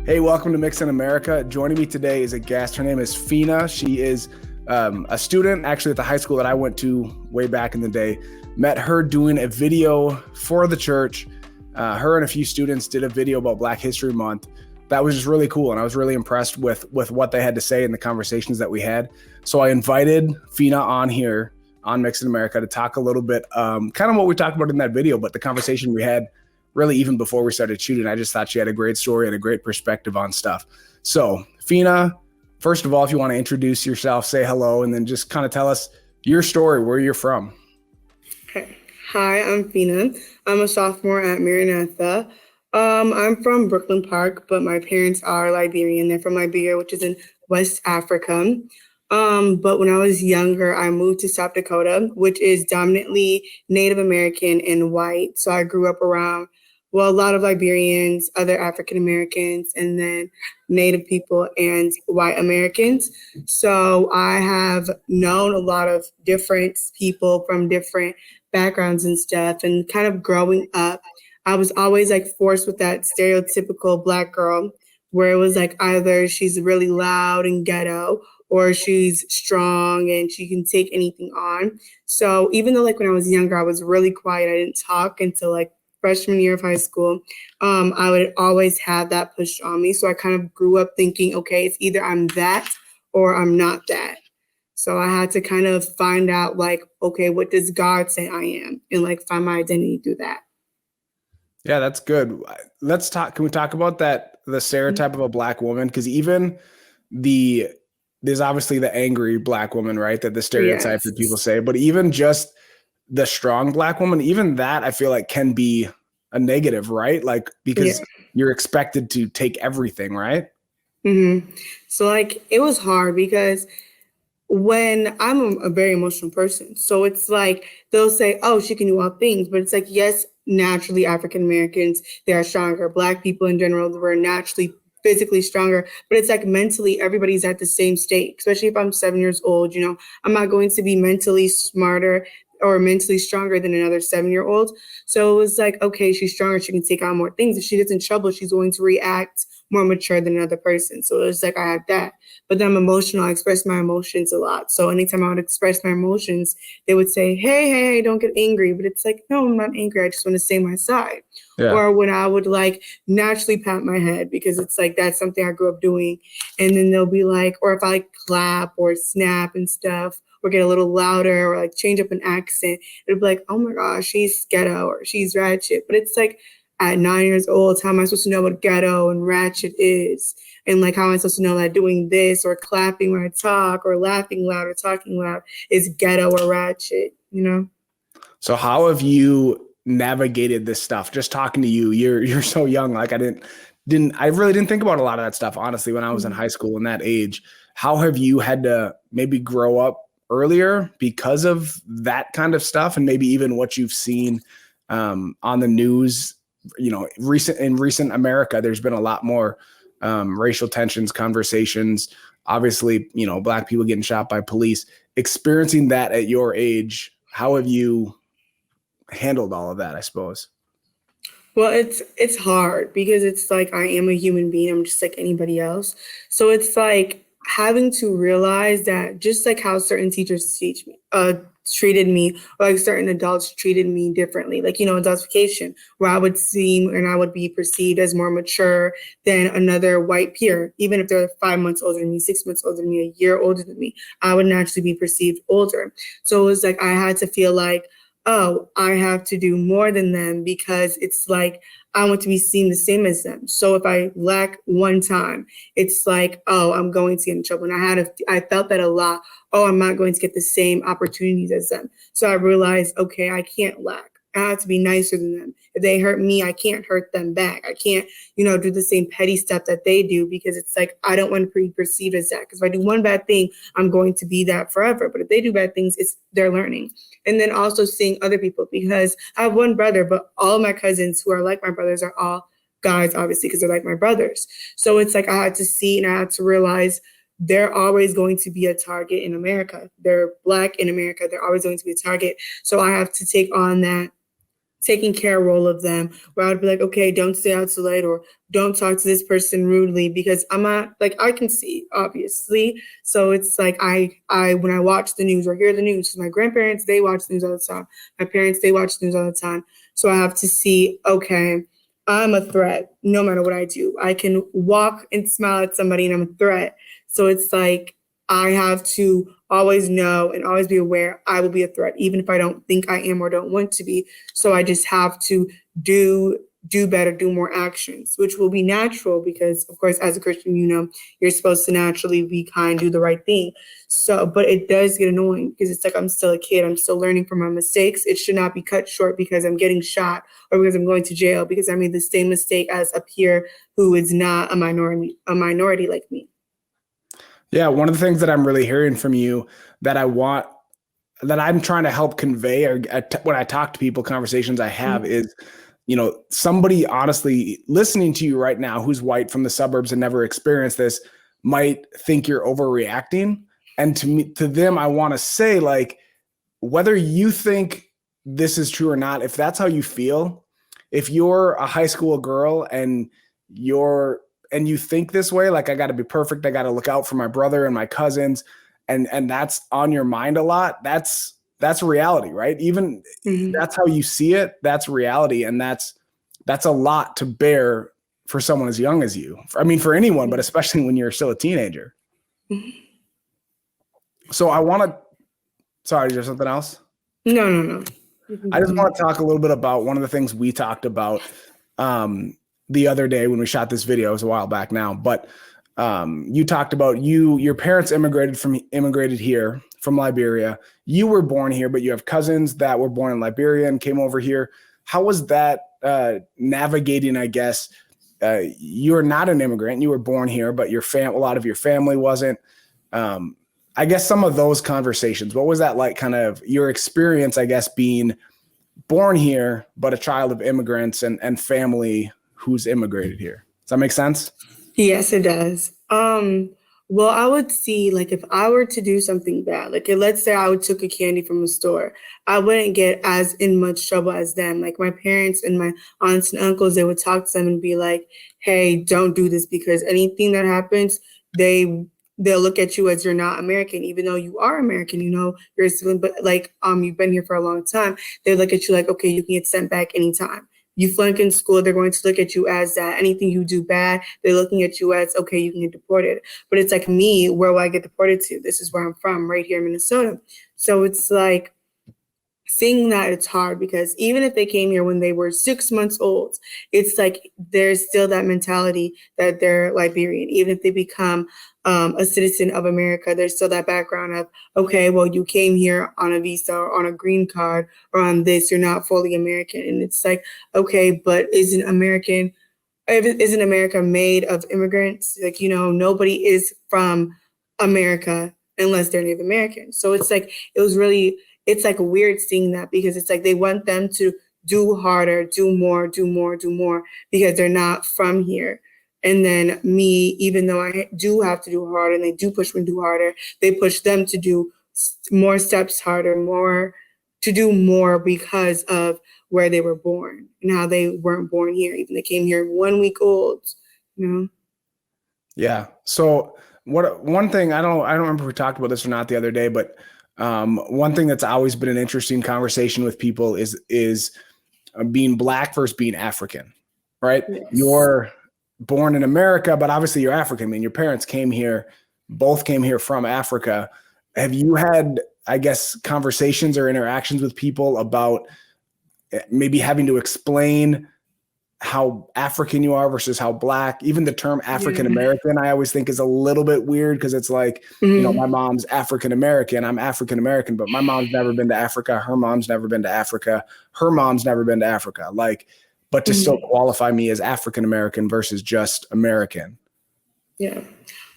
Hey, welcome to Mix in America. Joining me today is a guest. Her name is Finah. She is a student actually at the high school that I went to way back in the day. Met her doing a video for the church. Her and a few students did a video about Black History Month. That was just really cool, and I was really impressed with what they had to say and the conversations that we had. So I invited Finah on here on Mix in America to talk a little bit, kind of what we talked about in that video, but the conversation we had really even before we started shooting. I just thought she had a great story and a great perspective on stuff. So Finah, first of all, if you want to introduce yourself, say hello, and then just kind of tell us your story, where you're from. Okay. Hi, I'm Finah. I'm a sophomore at Maranatha. I'm from Brooklyn Park, but my parents are Liberian. They're from Liberia, which is in West Africa. But when I was younger, I moved to South Dakota, which is dominantly Native American and white. So I grew up around, a lot of Liberians, other African Americans, and then Native people and white Americans. So I have known a lot of different people from different backgrounds and stuff. And kind of growing up, I was always like forced with that stereotypical Black girl where it was like either she's really loud and ghetto or she's strong and she can take anything on. So even though like when I was younger, I was really quiet, I didn't talk until like freshman year of high school, I would always have that pushed on me. So I kind of grew up thinking, okay, it's either I'm that or I'm not that. So I had to kind of find out like, okay, what does God say I am? And like find my identity through that. Yeah, that's good. Can we talk about that, the stereotype of a Black woman? Because even there's obviously the angry Black woman, right? That the stereotype that people say, but even just the strong Black woman, even that I feel like can be a negative, right? Like, because you're expected to take everything, right? Mm-hmm. So like, it was hard because when I'm a very emotional person, so it's like, they'll say, oh, she can do all things, but it's like, yes, naturally African Americans, they are stronger. Black people in general, were naturally physically stronger, but it's like mentally everybody's at the same state, especially if I'm 7 years old, I'm not going to be mentally smarter or mentally stronger than another 7-year-old. So it was like, okay, she's stronger, she can take on more things. If she gets in trouble, she's going to react more mature than another person. So it was like I had that. But then I'm emotional, I express my emotions a lot. So anytime I would express my emotions, they would say, hey, don't get angry. But it's like, no, I'm not angry, I just want to say my side. Yeah. Or when I would like naturally pat my head because it's like that's something I grew up doing. And then they'll be like, or if I like clap or snap and stuff, or get a little louder or like change up an accent, it'll be like, oh my gosh, she's ghetto or she's ratchet. But it's like at 9 years old, how am I supposed to know what ghetto and ratchet is? And like, how am I supposed to know that doing this or clapping when I talk or laughing loud or talking loud is ghetto or ratchet, So how have you navigated this stuff? Just talking to you, you're so young. Like I really didn't think about a lot of that stuff, honestly, when I was in high school in that age. How have you had to maybe grow up earlier because of that kind of stuff, and maybe even what you've seen on the news? In recent America, there's been a lot more racial tensions, conversations, obviously, Black people getting shot by police. Experiencing that at your age, how have you handled all of that, I suppose? Well, it's hard because it's like I am a human being. I'm just like anybody else. So it's like having to realize that just like how certain teachers treated me, or like certain adults treated me differently, like, adultification, where I would seem and I would be perceived as more mature than another white peer, even if they're 5 months older than me, 6 months older than me, a year older than me, I would naturally be perceived older. So it was like I had to feel like, oh, I have to do more than them because it's like I want to be seen the same as them. So if I lack one time, it's like, oh, I'm going to get in trouble. And I felt that a lot. Oh, I'm not going to get the same opportunities as them. So I realized, okay, I can't lack. I have to be nicer than them. If they hurt me, I can't hurt them back. I can't, do the same petty stuff that they do because it's like, I don't want to be perceived as that. Because if I do one bad thing, I'm going to be that forever. But if they do bad things, they're learning. And then also seeing other people, because I have one brother, but all of my cousins who are like my brothers are all guys, obviously, because they're like my brothers. So it's like I had to see and I had to realize they're always going to be a target in America. They're Black in America. They're always going to be a target. So I have to take on that taking care role of them, where I would be like, okay, don't stay out too late, or don't talk to this person rudely, because I'm not like, I can see, obviously. So it's like I when I watch the news or hear the news, my grandparents, they watch the news all the time. My parents, they watch the news all the time. So I have to see, okay, I'm a threat no matter what I do. I can walk and smile at somebody and I'm a threat. So it's like I have to always know and always be aware I will be a threat, even if I don't think I am or don't want to be. So I just have to do better, do more actions, which will be natural because, of course, as a Christian, you're supposed to naturally be kind, do the right thing. So, but it does get annoying because it's like I'm still a kid. I'm still learning from my mistakes. It should not be cut short because I'm getting shot or because I'm going to jail because I made the same mistake as a peer who is not a minority like me. Yeah, one of the things that I'm really hearing from you that I'm trying to help convey, or when I talk to people, conversations I have is, somebody honestly listening to you right now who's white from the suburbs and never experienced this might think you're overreacting. And to them, I want to say, like, whether you think this is true or not, if that's how you feel, if you're a high school girl and you think this way, like, I got to be perfect, I got to look out for my brother and my cousins, and that's on your mind a lot, that's reality, right? Even that's how you see it, that's reality. And that's a lot to bear for someone as young as you. I mean, for anyone, but especially when you're still a teenager. So sorry, is there something else? No. I just want to talk a little bit about one of the things we talked about the other day when we shot this video. It was a while back now, but you talked about your parents immigrated here from Liberia. You were born here, but you have cousins that were born in Liberia and came over here. How was that navigating, I guess? You're not an immigrant. You were born here, but a lot of your family wasn't. I guess some of those conversations, what was that like, kind of your experience, I guess, being born here, but a child of immigrants and family who's immigrated here? Does that make sense? Yes, it does. Well, I would see, like, if I were to do something bad, like, let's say I took a candy from a store, I wouldn't get as in much trouble as them. Like, my parents and my aunts and uncles, they would talk to them and be like, hey, don't do this, because anything that happens, they'll look at you as you're not American, even though you are American, you're a civilian, but like, you've been here for a long time. They look at you like, okay, you can get sent back anytime. You flunk in school, they're going to look at you as that. Anything you do bad, they're looking at you as, okay, you can get deported. But it's like me, where will I get deported to? This is where I'm from, right here in Minnesota. So it's like, seeing that, it's hard because even if they came here when they were 6 months old, it's like there's still that mentality that they're Liberian. Even if they become a citizen of America, there's still that background of, okay, well, you came here on a visa or on a green card or on this, you're not fully American. And it's like, okay, but isn't America made of immigrants? Like, nobody is from America unless they're Native American. So it's like, it's like weird seeing that because it's like they want them to do harder, do more, because they're not from here. And then me, even though I do have to do harder and they do push me to do harder, they push them to do more steps harder, to do more because of where they were born and how they weren't born here. Even they came here 1 week old, Yeah. So one thing, I don't remember if we talked about this or not the other day, but one thing that's always been an interesting conversation with people is being Black versus being African, right? Yes. You're born in America, but obviously you're African. I mean, your parents both came here from Africa. Have you had, I guess, conversations or interactions with people about maybe having to explain how African you are versus how Black? Even the term African American, I always think is a little bit weird because it's like, my mom's African American, I'm African American, but my mom's never been to Africa. Her mom's never been to Africa. Her mom's never been to Africa. Like, but to still qualify me as African American versus just American. Yeah.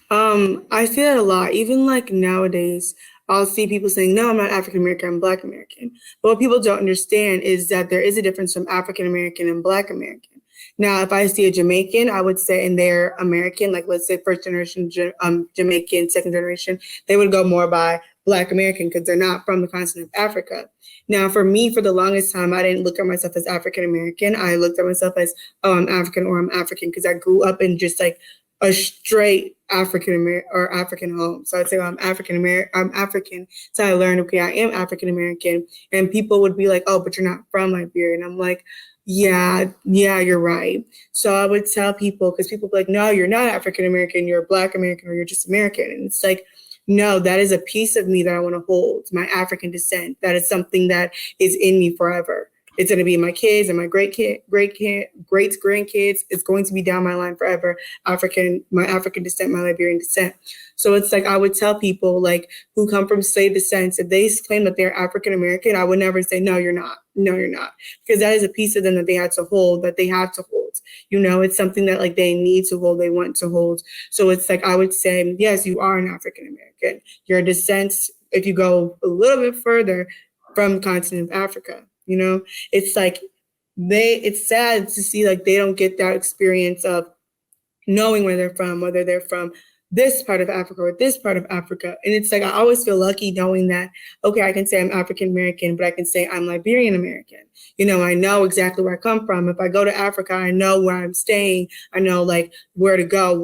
I see that a lot. Even like nowadays, I'll see people saying, no, I'm not African American, I'm Black American. But what people don't understand is that there is a difference from African American and Black American. Now, if I see a Jamaican, I would say, and they're American, like let's say first generation Jamaican, second generation, they would go more by Black American because they're not from the continent of Africa. Now, for me, for the longest time, I didn't look at myself as African American. I looked at myself as, oh, I'm African or I'm African because I grew up in just like a straight African American or African home. So I'd say, well, I'm African American. I'm African. So I learned, okay, I am African American. And people would be like, oh, but you're not from Liberia. And I'm like, yeah, you're right. So I would tell people, because people be like, no, you're not African American. You're Black American or you're just American. And it's like, no, that is a piece of me that I want to hold, my African descent. That is something that is in me forever. It's going to be my kids and my great grandkids. It's going to be down my line forever. My African descent, my Liberian descent. So it's like I would tell people like who come from slave descents, if they claim that they're African American, I would never say, no, you're not. No, you're not. Because that is a piece of them that they had to hold, that they have to hold. It's something that like they need to hold, they want to hold. So it's like I would say, yes, you are an African American. Your descent, if you go a little bit further, from the continent of Africa. It's like it's sad to see like they don't get that experience of knowing where they're from, whether they're from this part of Africa or this part of Africa. And it's like I always feel lucky knowing that, okay, I can say I'm African American, but I can say I'm Liberian American. I know exactly where I come from. If I go to Africa, I know where I'm staying. I know like where to go,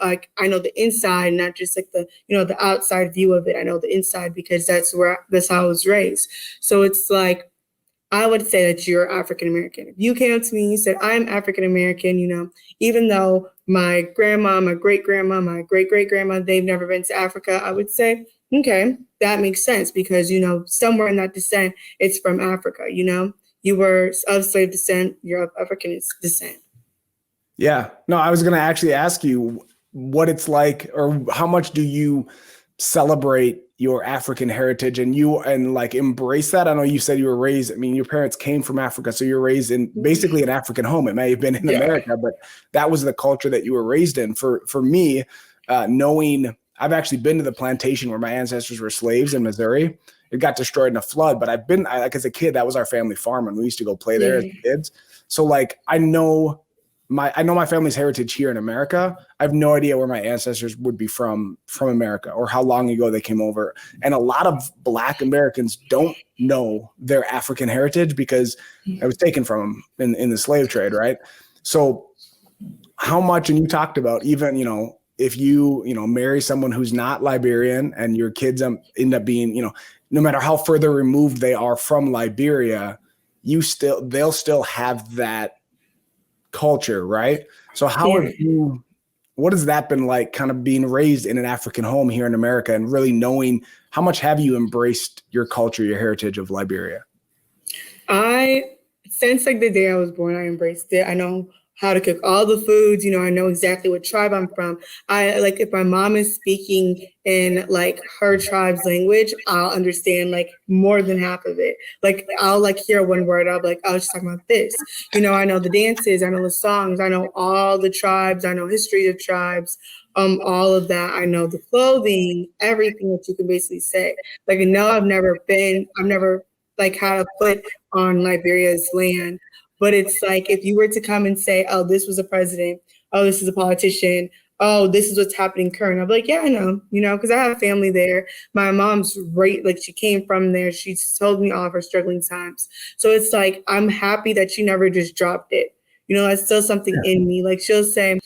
I know the inside, not just like the outside view of it. I know the inside because that's how I was raised. So it's like, I would say that you're African American. If you came up to me and you said, I'm African American, even though my grandma, my great grandma, my great great grandma, they've never been to Africa, I would say, okay, that makes sense because, somewhere in that descent, it's from Africa, you were of slave descent, you're of African descent. Yeah, no, I was going to actually ask you what it's like or how much do you celebrate your African heritage and like embrace that? I know you said you were raised, your parents came from Africa, so you're raised in basically an African home. It may have been in America, but that was the culture that you were raised in. For me, knowing I've actually been to the plantation where my ancestors were slaves in Missouri. It got destroyed in a flood, but like as a kid, that was our family farm and we used to go play there as kids. So like, I know my family's heritage here in America. I have no idea where my ancestors would be from America or how long ago they came over. And a lot of Black Americans don't know their African heritage because it was taken from them in the slave trade, right? So how much, and you talked about even, if you marry someone who's not Liberian and your kids end up being, no matter how further removed they are from Liberia, they'll still have that culture, right? So what has that been like kind of being raised in an African home here in America and really knowing how much have you embraced your culture, your heritage of Liberia? Since like the day I was born, I embraced it. I know how to cook all the foods. I know exactly what tribe I'm from. If my mom is speaking in like her tribe's language, I'll understand like more than half of it. Like I'll like hear one word, I'll be like, oh, she's talking about this. I know the dances, I know the songs, I know all the tribes, I know history of tribes, all of that. I know the clothing, everything that you can basically say. Like, no, I've never like had a foot on Liberia's land. But it's like if you were to come and say, oh, this was a president, oh, this is a politician, oh, this is what's happening current. I'm like, yeah, I know, because I have family there. My mom's right, like she came from there. She's told me all of her struggling times. So it's like, I'm happy that she never just dropped it. That's still something in me. Like she'll say,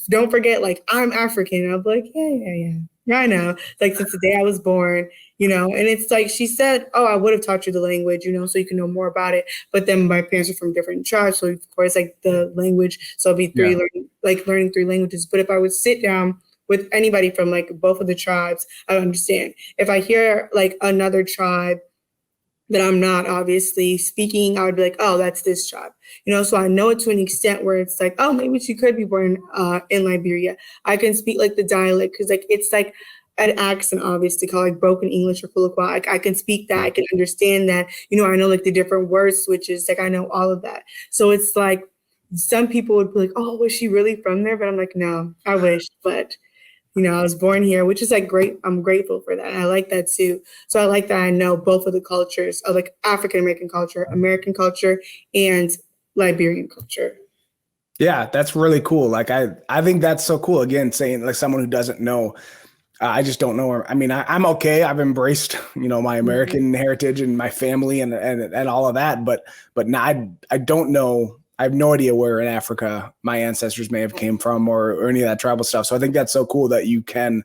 don't forget, like, I'm African. And I'm like, yeah, I know. Like since the day I was born, and it's like she said, oh, I would have taught you the language, so you can know more about it. But then my parents are from different tribes. So of course, like the language, so it'll be learning 3 languages. But if I would sit down with anybody from like both of the tribes, I would understand. If I hear like another tribe that I'm not obviously speaking, I would be like, oh, that's this tribe. So I know it to an extent where it's like, oh, maybe she could be born in Liberia. I can speak like the dialect because like it's like an accent, obviously, called like broken English or Kulukwa. I can speak that. I can understand that. I know like the different word switches. Like I know all of that. So it's like some people would be like, oh, was she really from there? But I'm like, no, I wish. But I was born here, which is like great. I'm grateful for that. And I like that too. So I like that I know both of the cultures of like African American culture, and Liberian culture. Yeah, that's really cool. Like I think that's so cool. Again, saying like someone who doesn't know, I just don't know. I mean, I'm okay. I've embraced, my Mhm. American heritage and my family and all of that. But now I don't know. I have no idea where in Africa my ancestors may have came from or any of that tribal stuff. So I think that's so cool that you can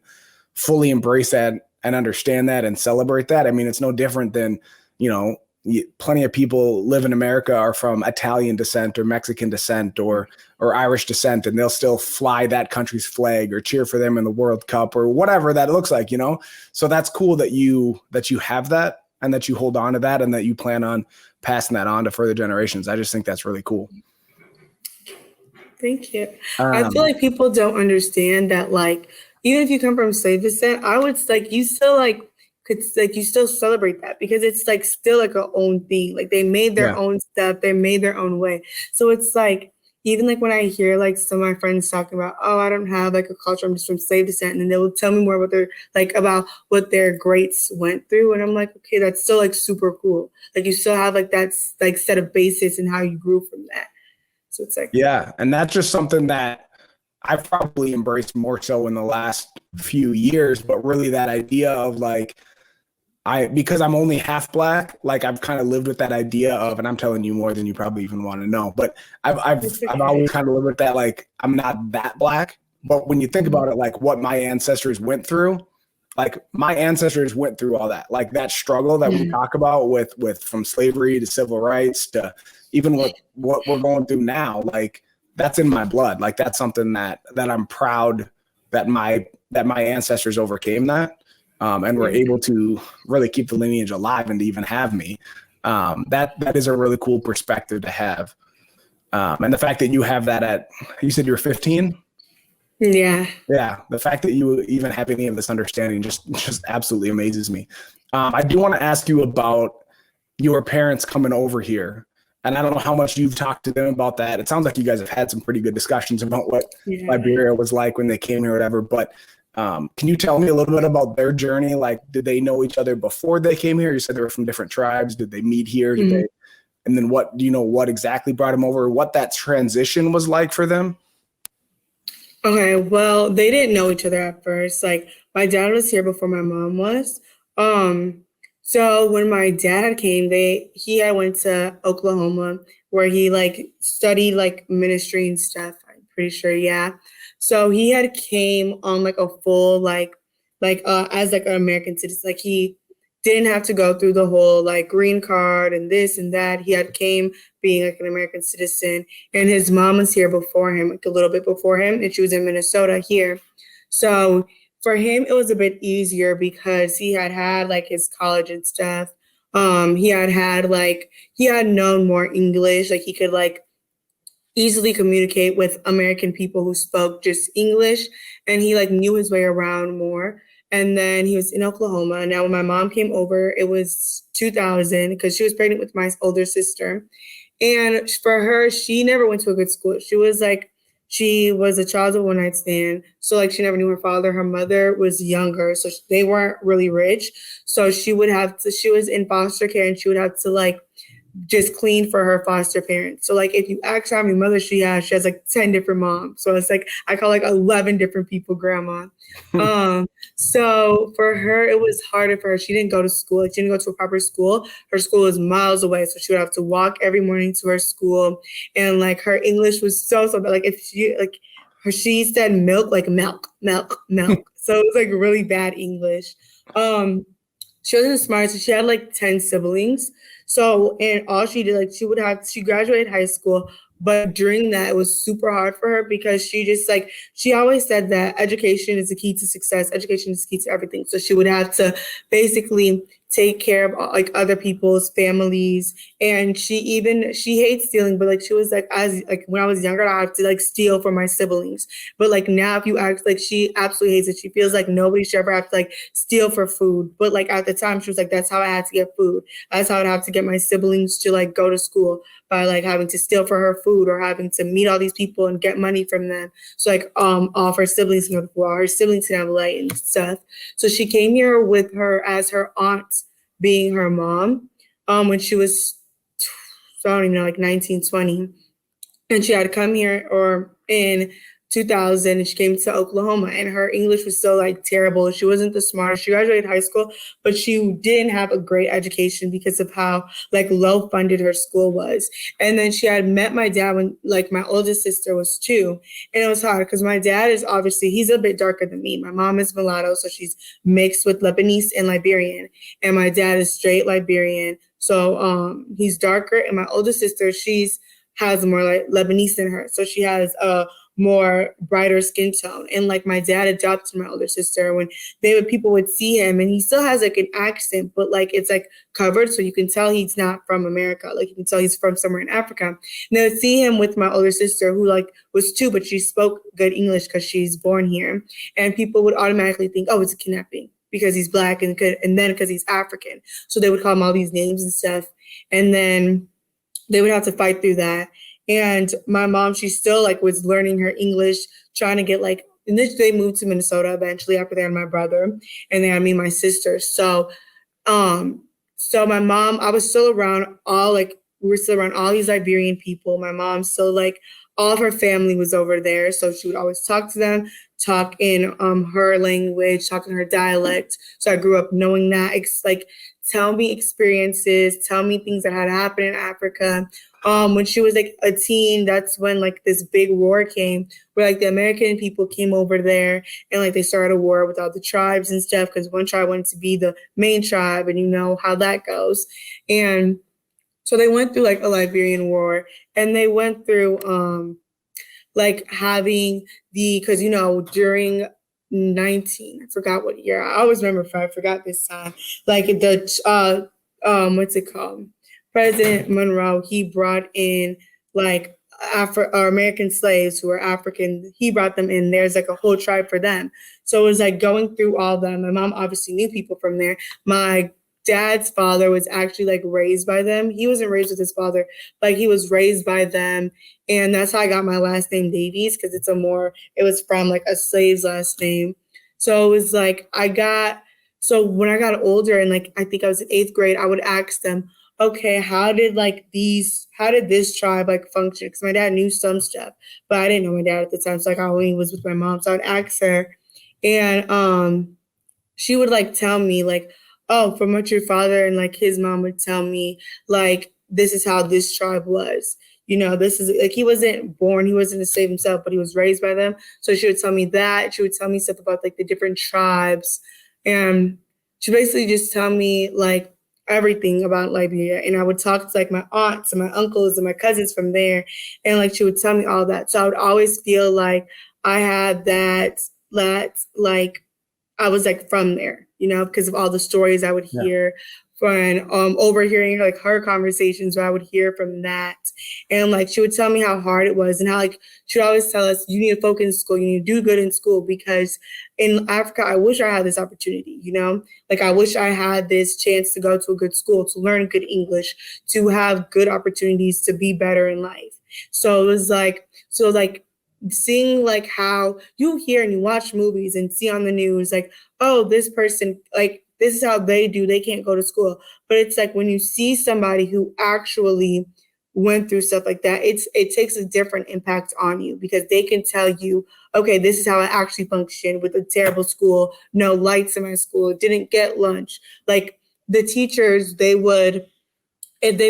fully embrace that and understand that and celebrate that. I mean, it's no different than, you know, plenty of people live in America are from Italian descent or Mexican descent or Irish descent, and they'll still fly that country's flag or cheer for them in the World Cup or whatever that looks like. So that's cool that you have that and that you hold on to that and that you plan on passing that on to further generations. I just think that's really cool. Thank you. I feel Um, like people don't understand that, like, even if you come from slave descent, I would like you still like could like you still celebrate that because it's like still like a own thing. Like they made their yeah, own stuff, they made their own way. So it's like even like when I hear like some of my friends talking about, oh, I don't have like a culture, I'm just from slave descent, and then they will tell me more about their like about what their greats went through, and I'm like, okay, that's still like super cool. Like you still have like that like set of basis and how you grew from that. So it's like yeah, and that's just something that I've probably embraced more so in the last few years, but really that idea of like because I'm only half black, like I've kind of lived with that idea of, and I'm telling you more than you probably even want to know, but it's I've okay. always kind of lived with that, like I'm not that black. But when you think Mhm. about it, like what my ancestors went through, like my ancestors went through all that, like that struggle that we Mhm. talk about with from slavery to civil rights to even what we're going through now, like that's in my blood. Like that's something that I'm proud that my ancestors overcame that, and were Yeah. able to really keep the lineage alive and to even have me. That is a really cool perspective to have. And the fact that you have that you said you were 15. Yeah. Yeah, the fact that you even have any of this understanding just absolutely amazes me. I do want to ask you about your parents coming over here, and I don't know how much you've talked to them about that. It sounds like you guys have had some pretty good discussions about what Yeah. Liberia was like when they came here, or whatever. But can you tell me a little bit about their journey? Like, did they know each other before they came here? You said they were from different tribes. Did they meet here? Did Mhm. they? And then what do you know? What exactly brought them over? What that transition was like for them? Okay, well, they didn't know each other at first. Like my dad was here before my mom was. Um, so when my dad had came, he had went to Oklahoma where he like studied like ministry and stuff. I'm pretty sure, yeah. So he had came on like a full as like an American citizen. Like he didn't have to go through the whole like green card and this and that. He had came being like an American citizen, and his mom was here before him, like a little bit before him, and she was in Minnesota here. So for him, it was a bit easier because he had had like his college and stuff. He had known more English, like he could like easily communicate with American people who spoke just English, and he like knew his way around more. And then he was in Oklahoma. Now when my mom came over, it was 2000 because she was pregnant with my older sister. And for her, she never went to a good school. She was a child of one night stand. So like she never knew her father. Her mother was younger, so they weren't really rich. So she was in foster care, and she would have to like just clean for her foster parents. So like if you ask how many mothers she has like 10 different moms. So it's like I call like 11 different people grandma. Um so for her it was harder for her. She didn't go to school. Like, she didn't go to a proper school. Her school was miles away. So she would have to walk every morning to her school. And like her English was so bad. Like if she said milk, like milk, milk, milk. So it was like really bad English. Um she wasn't smart, so she had like 10 siblings. So, and all she did, like, she graduated high school, but during that, it was super hard for her because she always said that education is the key to success, education is the key to everything. So she would have to basically take care of like other people's families. And she hates stealing, but like she was like, as like when I was younger, I have to like steal from my siblings. But like now, if you ask, like she absolutely hates it. She feels like nobody should ever have to like steal for food. But like at the time, she was like, that's how I had to get food. That's how I'd have to get my siblings to like go to school by like having to steal for her food or having to meet all these people and get money from them. So like all of her siblings can go to school, all her siblings can have light and stuff. So she came here with her as her aunt being her mom when she was, so I don't even know, like 19, 20. and she had come here or in 2000, and she came to Oklahoma, and her English was so like terrible. She wasn't the smartest. She graduated high school, but she didn't have a great education because of how like low funded her school was. And then she had met my dad when like my oldest sister was 2, and it was hard because my dad is obviously he's a bit darker than me. My mom is mulatto, so she's mixed with Lebanese and Liberian, and my dad is straight Liberian. So he's darker, and my oldest sister, she's has more like Lebanese in her. So she has a more brighter skin tone. And like my dad adopted my older sister, when people would see him, and he still has like an accent, but like it's like covered, so you can tell he's not from America. Like you can tell he's from somewhere in Africa. And they would see him with my older sister, who like was 2, but she spoke good English because she's born here. And people would automatically think, oh, it's a kidnapping because he's Black, and then because he's African. So they would call him all these names and stuff. And then they would have to fight through that. And my mom, she still like was learning her English, trying to get like, and then they moved to Minnesota eventually after they had my brother, and they had me and my sister. So my mom, I was still around we were still around all these Liberian people. My mom still like, all of her family was over there. So she would always talk to them, talk in her language, talk in her dialect. So I grew up knowing that. It's like, tell me experiences, tell me things that had happened in Africa. When she was like a teen, that's when like this big war came, where like the American people came over there, and like they started a war with all the tribes and stuff, because one tribe wanted to be the main tribe, and you know how that goes. And so they went through like a Liberian war, and they went through like having because you know during 19, I forgot what year. I always remember if I forgot this time. Like the what's it called? President Monroe, he brought in like American slaves who were African. He brought them in. There's like a whole tribe for them. So it was like going through all of them. My mom obviously knew people from there. My dad's father was actually like raised by them. He wasn't raised with his father, but he was raised by them. And that's how I got my last name Davies, because it was from like a slave's last name. So it was like so when I got older, and like I think I was in 8th grade, I would ask them, okay, how did this tribe like function? Because my dad knew some stuff, but I didn't know my dad at the time. So like I only was with my mom. So I'd ask her, and she would like tell me like, oh, from what your father and like his mom would tell me, like, this is how this tribe was. You know, this is like, he wasn't a slave himself, but he was raised by them. So she would tell me that. She would tell me stuff about like the different tribes. And she basically just tell me like everything about Liberia. And I would talk to like my aunts and my uncles and my cousins from there. And like she would tell me all that. So I would always feel like I had that like I was like from there, you know, because of all the stories I would hear from overhearing like her conversations, where I would hear from that. And like she would tell me how hard it was, and how like she would always tell us, you need to focus in school, you need to do good in school, because in Africa, I wish I had this opportunity, you know, like I wish I had this chance to go to a good school, to learn good English, to have good opportunities to be better in life. So it was like, seeing like how you hear and you watch movies and see on the news, like, oh, this person, like, this is how they can't go to school. But it's like when you see somebody who actually went through stuff like that, it takes a different impact on you, because they can tell you, okay, this is how I actually function with a terrible school, no lights in my school, didn't get lunch. Like the teachers,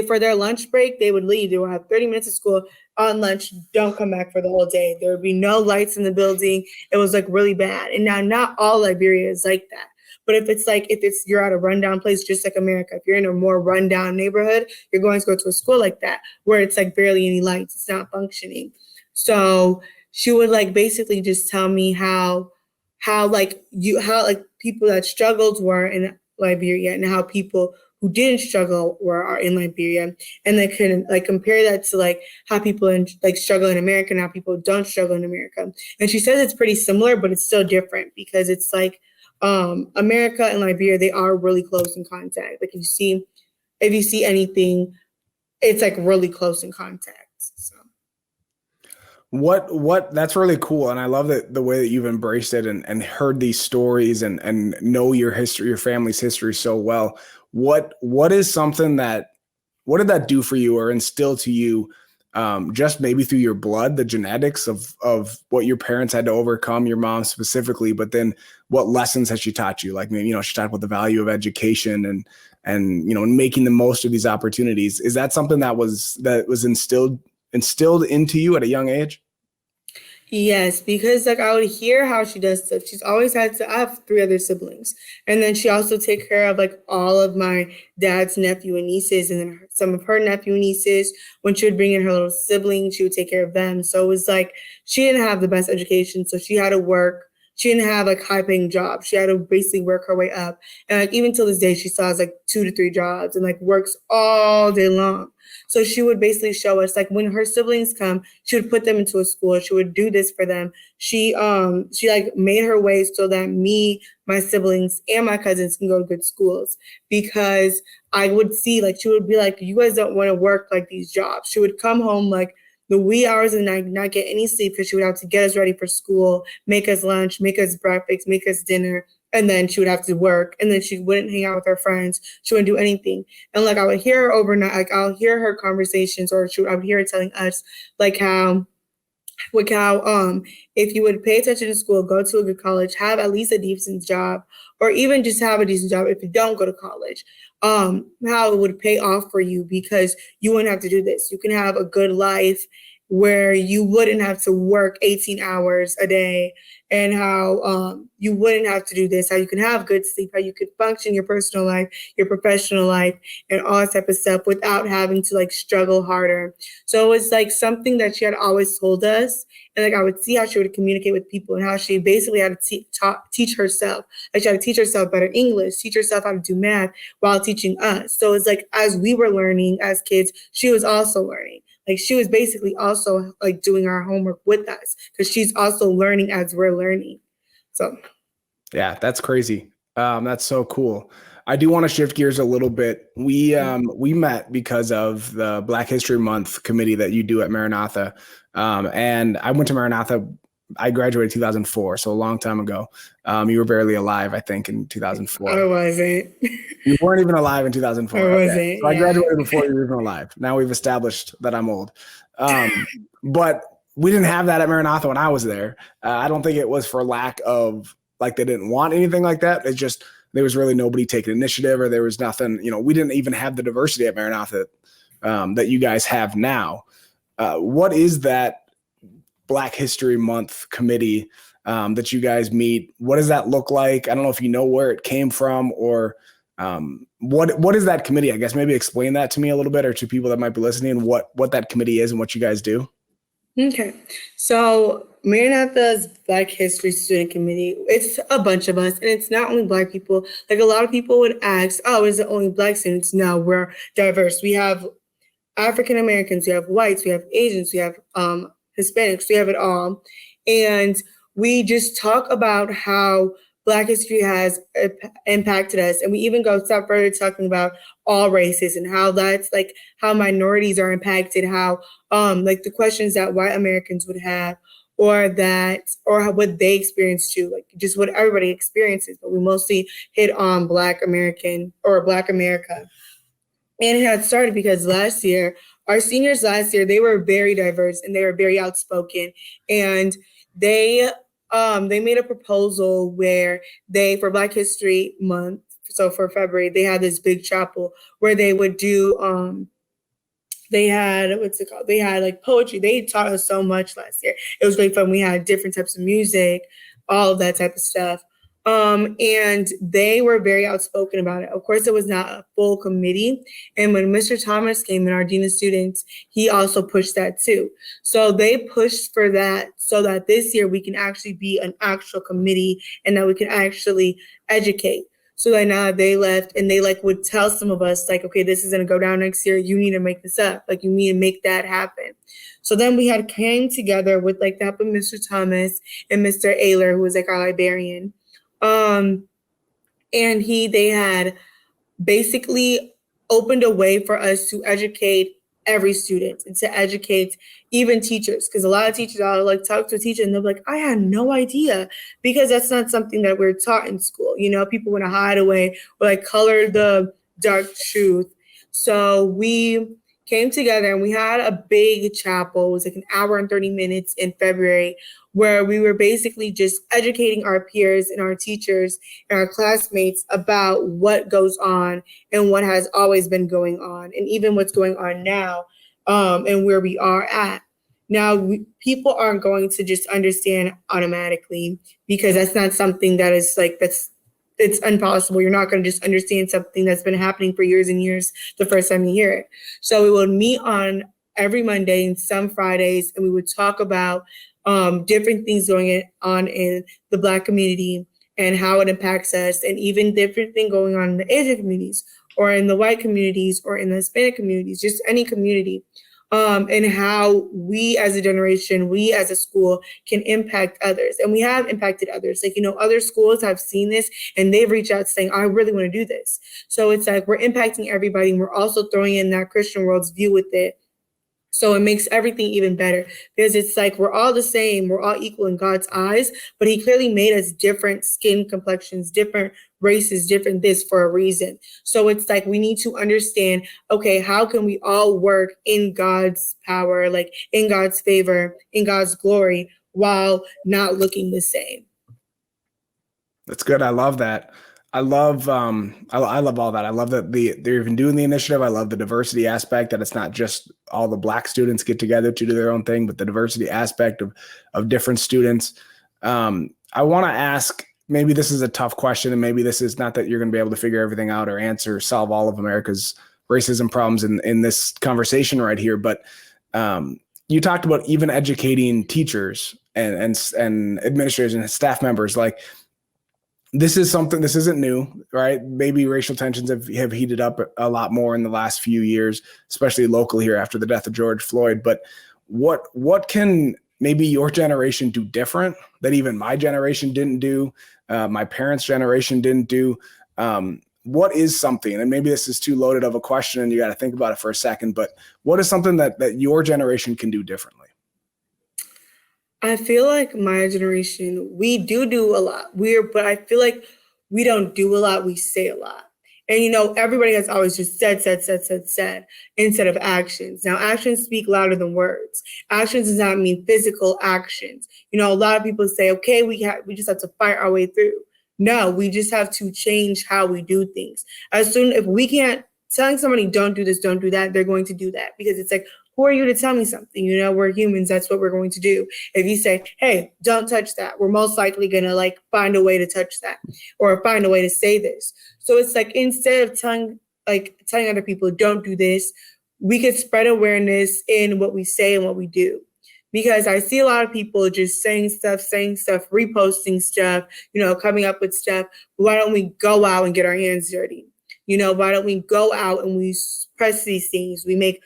for their lunch break, they would leave. They would have 30 minutes of school. On lunch, don't come back for the whole day. There would be no lights in the building. It was like really bad. And now not all Liberia is like that. But if you're at a rundown place, just like America, if you're in a more rundown neighborhood, you're going to go to a school like that, where it's like barely any lights. It's not functioning. So she would like basically just tell me how people that struggled were in Liberia, and how people who didn't struggle are in Liberia, and they can like compare that to like how people struggle in America and how people don't struggle in America. And she says it's pretty similar, but it's still different, because it's like America and Liberia, they are really close in contact. Like if you see anything, it's like really close in contact. So. What that's really cool. And I love that the way that you've embraced it and heard these stories and know your history, your family's history so well. What is something what did that do for you or instill to you just maybe through your blood, the genetics of what your parents had to overcome, your mom specifically, but then what lessons has she taught you? Like, maybe, she talked about the value of education and making the most of these opportunities. Is that something that was instilled into you at a young age? Yes, because like I would hear how she does stuff. She's always had to. I have three other siblings, and then she also take care of like all of my dad's nephew and nieces, and then some of her nephew and nieces. When she would bring in her little siblings, she would take care of them. So it was like she didn't have the best education, so she had to work. She didn't have like high paying jobs. She had to basically work her way up, and like even till this day, she still has like 2 to 3 jobs and like works all day long. So she would basically show us like when her siblings come, she would put them into a school. She would do this for them. She like made her way so that me, my siblings, and my cousins can go to good schools, because I would see like she would be like, you guys don't want to work like these jobs. She would come home like the wee hours of the night, not get any sleep, because she would have to get us ready for school, make us lunch, make us breakfast, make us dinner. And then she would have to work, and then she wouldn't hang out with her friends. She wouldn't do anything. And like I would hear her overnight, like I'll hear her conversations, or I would hear her telling us how if you would pay attention to school, go to a good college, have at least a decent job, or even just have a decent job if you don't go to college, how it would pay off for you, because you wouldn't have to do this. You can have a good life where you wouldn't have to work 18 hours a day, and how you wouldn't have to do this, how you can have good sleep, how you could function your personal life, your professional life, and all that type of stuff without having to like struggle harder. So it was like something that she had always told us. And like I would see how she would communicate with people, and how she basically had to teach herself. Like she had to teach herself better English, teach herself how to do math while teaching us. So it's like as we were learning as kids, she was also learning. Like she was basically also like doing our homework with us, because she's also learning as we're learning. So yeah, that's crazy. That's so cool. I do want to shift gears a little bit. We met because of the Black History Month committee that you do at Maranatha. And I went to Maranatha. I graduated 2004, so a long time ago. You were barely alive, I think, in 2004. I wasn't. You weren't even alive in 2004. I wasn't. Okay. So I graduated before you were even alive. Now we've established that I'm old. But we didn't have that at Maranatha when I was there. I don't think it was for lack of, like, they didn't want anything like that. It's just there was really nobody taking initiative, or there was nothing. We didn't even have the diversity at Maranatha that you guys have now. What is that Black History Month committee that you guys meet? What does that look like? I don't know if you know where it came from, or what is that committee? I guess maybe explain that to me a little bit, or to people that might be listening, what that committee is and what you guys do. Okay, so Maranatha's Black History Student Committee, it's a bunch of us, and it's not only Black people. Like a lot of people would ask, oh, is it only Black students? No, we're diverse. We have African Americans, we have whites, we have Asians, we have Hispanics, we have it all. And we just talk about how Black history has impacted us. And we even go a step further, talking about all races, and how that's like how minorities are impacted, how like the questions that white Americans would have, or what they experience too, like just what everybody experiences. But we mostly hit on Black American or Black America. And it had started because our seniors last year, they were very diverse and they were very outspoken. And they made a proposal where for Black History Month, so for February, they had this big chapel where they would do, they had, what's it called? They had like poetry. They taught us so much last year. It was great fun. We had different types of music, all of that type of stuff. And they were very outspoken about it. Of course, it was not a full committee. And when Mr. Thomas came in, our Dean of Students, he also pushed that too. So they pushed for that so that this year we can actually be an actual committee, and that we can actually educate. So that now they left, and they like would tell some of us like, okay, this is going to go down next year. You need to make this up. Like you need to make that happen. So then we had came together with like the help of Mr. Thomas and Mr. Ayler, who was like our librarian. And they had basically opened a way for us to educate every student and to educate even teachers, because a lot of teachers, I'll like talk to a teacher and they're like, I had no idea, because that's not something that we're taught in school. People want to hide away or like color the dark truth. So we came together and we had a big chapel. It was like an hour and 30 minutes in February, where we were basically just educating our peers and our teachers and our classmates about what goes on and what has always been going on, and even what's going on now, and where we are at. Now, people aren't going to just understand automatically, because that's not something that is like, it's impossible. You're not going to just understand something that's been happening for years and years the first time you hear it. So we would meet on every Monday and some Fridays, and we would talk about different things going on in the Black community and how it impacts us, and even different thing going on in the Asian communities or in the white communities or in the Hispanic communities, just any community. And how we as a generation, we as a school can impact others. And we have impacted others. Like, other schools have seen this and they've reached out saying, I really want to do this. So it's like we're impacting everybody, and we're also throwing in that Christian world's view with it. So it makes everything even better, because it's like we're all the same, we're all equal in God's eyes, but he clearly made us different skin complexions, different races, different this for a reason. So it's like we need to understand, okay, how can we all work in God's power, like in God's favor, in God's glory, while not looking the same? That's good. I love that. I love I love all that. I love that they're even doing the initiative. I love the diversity aspect, that it's not just all the Black students get together to do their own thing, but the diversity aspect of different students. I want to ask, maybe this is a tough question, and maybe this is not that you're going to be able to figure everything out or solve all of America's racism problems in this conversation right here. But you talked about even educating teachers and administrators and staff members. Like, this isn't new, right? Maybe racial tensions have heated up a lot more in the last few years, especially local here after the death of George Floyd. But what can maybe your generation do different that even my generation didn't do, my parents' generation didn't do? What is something, and maybe this is too loaded of a question and you got to think about it for a second, but what is something that your generation can do differently? I feel like my generation, we do a lot. But I feel like we don't do a lot, we say a lot. And everybody has always just said instead of actions. Now, actions speak louder than words. Actions does not mean physical actions. A lot of people say, okay, we just have to fight our way through. No, we just have to change how we do things. If we can't, telling somebody don't do this, don't do that, they're going to do that, because it's like, who are you to tell me something? We're humans. That's what we're going to do. If you say, hey, don't touch that, we're most likely going to find a way to touch that or find a way to say this. So it's like, instead of telling other people don't do this, we could spread awareness in what we say and what we do. Because I see a lot of people just saying stuff, reposting stuff, coming up with stuff. Why don't we go out and get our hands dirty? Why don't we go out and we press these things? We make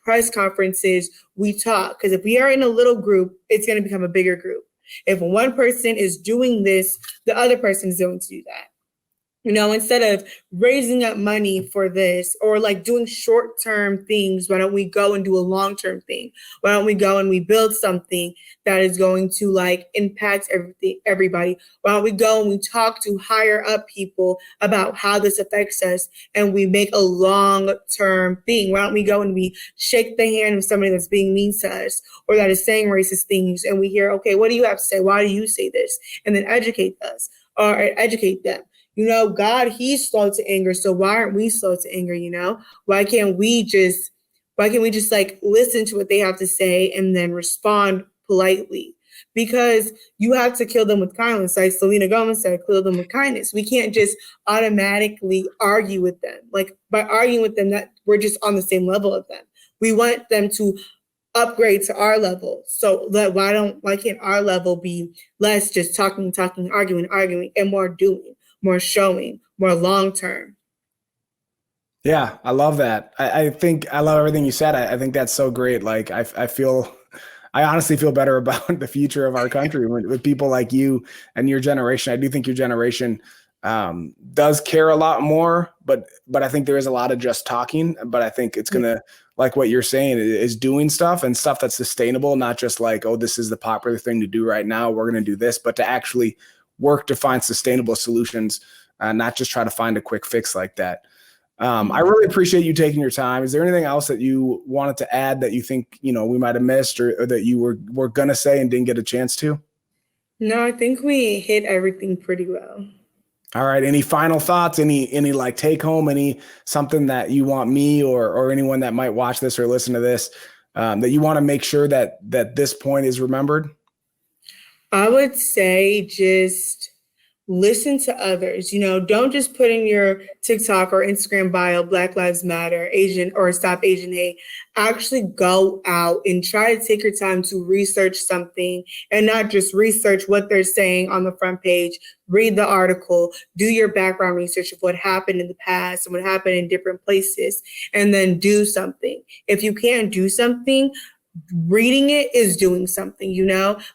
press conferences, we talk. Because if we are in a little group, it's going to become a bigger group. If one person is doing this, the other person is going to do that. Instead of raising up money for this or doing short-term things, why don't we go and do a long-term thing? Why don't we go and we build something that is going to impact everybody? Why don't we go and we talk to higher up people about how this affects us, and we make a long-term thing? Why don't we go and we shake the hand of somebody that's being mean to us or that is saying racist things, and we hear, okay, what do you have to say? Why do you say this? And then educate us or educate them. God, he's slow to anger. So why aren't we slow to anger? Why can't we just listen to what they have to say and then respond politely? Because you have to kill them with kindness. Like Selena Gomez said, kill them with kindness. We can't just automatically argue with them. By arguing with them, that we're just on the same level of them. We want them to upgrade to our level. So why can't our level be less just talking, arguing, and more doing? More showing, more long-term. Yeah, I love that. I think I love everything you said. I think that's so great. I honestly feel better about the future of our country with people like you and your generation. I do think your generation does care a lot more, but I think there is a lot of just talking, but I think it's going to, like what you're saying, is doing stuff and stuff that's sustainable, not just oh, this is the popular thing to do right now, we're going to do this, but to actually work to find sustainable solutions, not just try to find a quick fix like that. I really appreciate you taking your time. Is there anything else that you wanted to add that you think, we might have missed or that you were going to say and didn't get a chance to? No, I think we hit everything pretty well. All right. Any final thoughts? Any like take home? Any something that you want me or anyone that might watch this or listen to this that you want to make sure that this point is remembered? I would say just listen to others. Don't just put in your TikTok or Instagram bio, Black Lives Matter, Asian or Stop Asian Hate. Actually go out and try to take your time to research something and not just research what they're saying on the front page. Read the article, do your background research of what happened in the past and what happened in different places, and then do something. If you can't do something, reading it is doing something,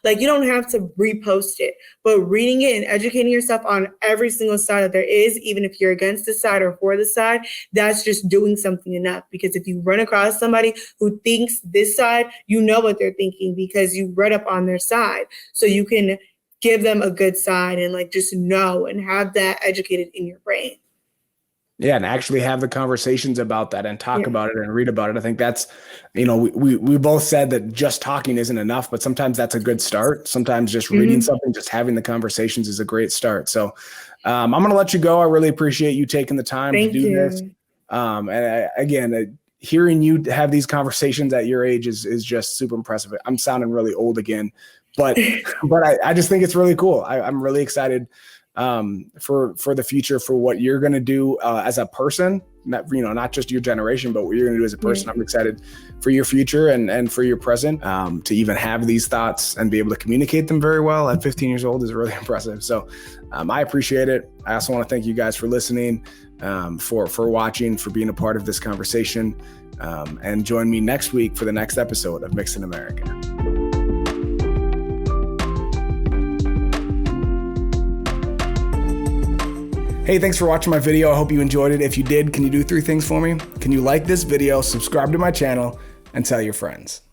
like you don't have to repost it, but reading it and educating yourself on every single side that there is, even if you're against the side or for the side, that's just doing something enough. Because if you run across somebody who thinks this side, you know what they're thinking because you read up on their side. So you can give them a good side and like just know and have that educated in your brain. Yeah, and actually have the conversations about that and talk about it and read about it. I think that's, we both said that just talking isn't enough, but sometimes that's a good start. Sometimes just reading something, just having the conversations is a great start. So I'm going to let you go. I really appreciate you taking the time to do this. Again, hearing you have these conversations at your age is just super impressive. I'm sounding really old again, but I just think it's really cool. I'm really excited for the future, for what you're going to do as a person, not just your generation, but what you're going to do as a person. I'm excited for your future and for your present. To even have these thoughts and be able to communicate them very well at 15 years old is really impressive. So I appreciate it. I also want to thank you guys for listening, for watching, for being a part of this conversation, and join me next week for the next episode of Mixed in America. Hey, thanks for watching my video. I hope you enjoyed it. If you did, can you do 3 things for me? Can you like this video, subscribe to my channel, and tell your friends?